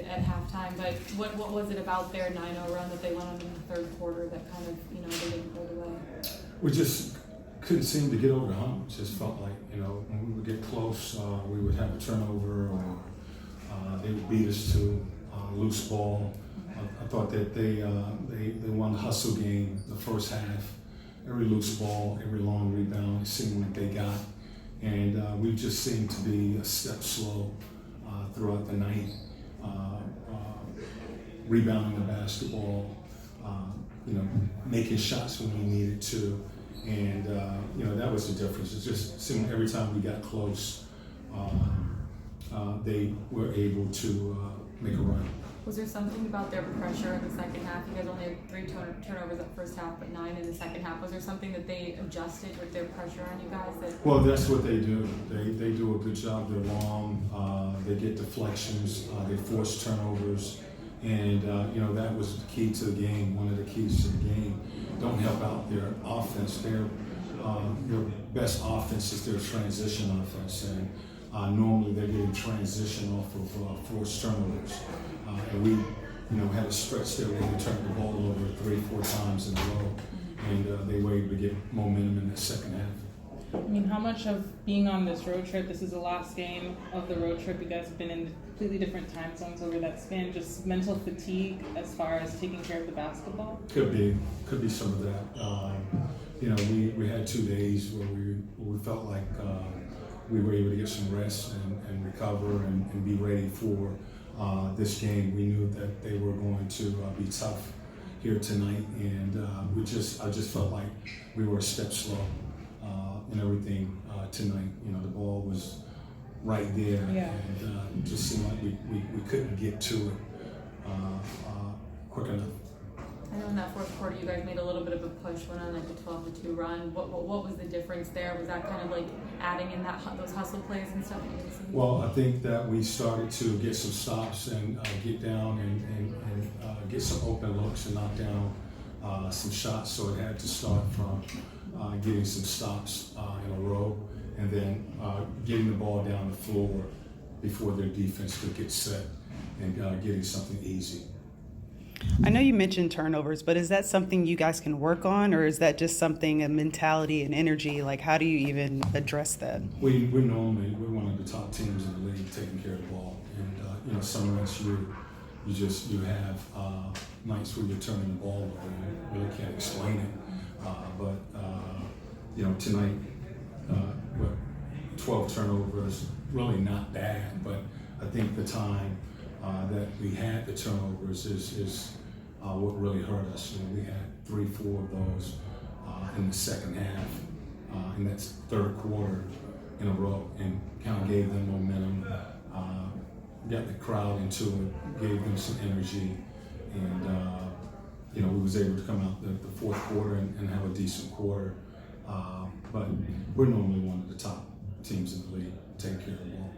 at halftime, but what was it about their 9-0 run that they went on in the third quarter that kind of, they didn't hold away? We just couldn't seem to get over the hump. It just felt like, when we would get close, we would have a turnover or they would beat us to loose ball. I thought that they won the hustle game the first half. Every loose ball, every long rebound, it seemed like they got. And we just seemed to be a step slow throughout the night, rebounding the basketball, making shots when we needed to. And, that was the difference. It just seemed every time we got close, they were able to make a run. Was there something about their pressure in the second half? You guys only had 3 turnovers at first half, but 9 in the second half. Was there something that they adjusted with their pressure on you guys? Well, that's what they do. They do a good job. They're long. They get deflections. They force turnovers. And, that was the key to the game, one of the keys to the game. Don't help out their offense. Their best offense is their transition offense. And normally they're getting transition off of forced turnovers. And we, had a stretch there where we turned the ball over 3-4 times in a row. And they were able to get momentum in the second half. I mean, how much of being on this road trip, this is the last game of the road trip, you guys have been in completely different time zones over that span, just mental fatigue as far as taking care of the basketball? Could be some of that. We had 2 days where we felt like we were able to get some rest and recover and be ready for this game. We knew that they were going to be tough here tonight, and I just felt like we were a step slow in everything tonight. The ball was right there, and it just seemed like we couldn't get to it quick enough. I know in that fourth quarter you guys made a little bit of a push, went on like a 12-2 run. What was the difference there? Was that kind of like adding in those hustle plays and stuff? Well, I think that we started to get some stops and get down and get some open looks and knock down some shots. So it had to start from getting some stops in a row and then getting the ball down the floor before their defense could get set and getting something easy. I know you mentioned turnovers, but is that something you guys can work on, or is that just something, a mentality and energy? Like, how do you even address that? We're one of the top teams in the league taking care of the ball. And, some nights you have nights where you're turning the ball over and you really can't explain it. But tonight, 12 turnovers, really not bad, but I think the time that we had the turnovers is what really hurt us. We had 3-4 of those in the second half, and that's third quarter in a row, and kind of gave them momentum, got the crowd into it, gave them some energy, and we was able to come out the fourth quarter and have a decent quarter. But we're normally one of the top teams in the league, taking care of the ball.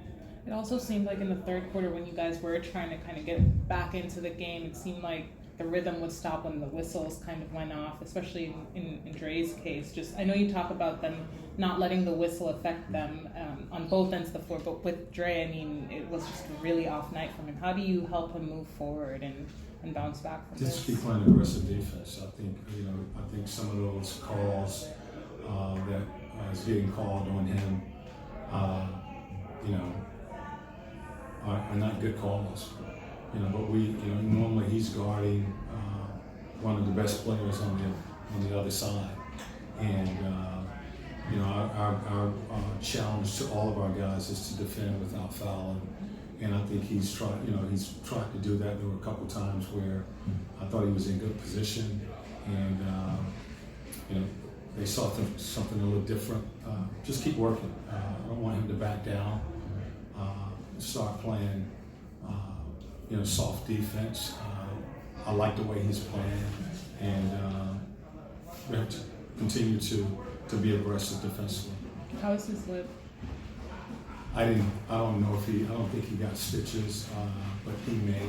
It also seemed like in the third quarter when you guys were trying to kind of get back into the game, it seemed like the rhythm would stop when the whistles kind of went off, especially in Dre's case. I know you talk about them not letting the whistle affect them on both ends of the floor, but with Dre, I mean, it was just a really off night from him. How do you help him move forward and bounce back from this? Just keep playing aggressive defense. I think some of those calls that is getting called on him, are not good calls. But normally he's guarding one of the best players on the other side, and our challenge to all of our guys is to defend without fouling. And I think he's tried to do that. There were a couple times where I thought he was in good position, and they saw something a little different. Just keep working. I don't want him to back down. Start playing, soft defense. I like the way he's playing, and we have to continue to be aggressive defensively. How is his lip? I don't think he got stitches, but he may.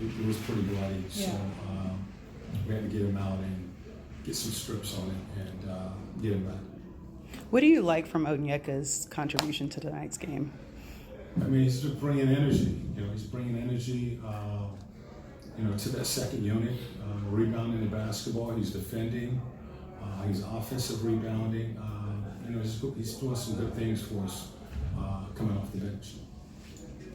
It was pretty bloody, so we had to get him out and get some strips on it and get him back. What do you like from Onyeka's contribution to tonight's game? I mean, he's just bringing energy. You know, he's bringing energy. To that second unit, rebounding the basketball. He's defending. He's offensive rebounding. He's doing some good things for us coming off the bench.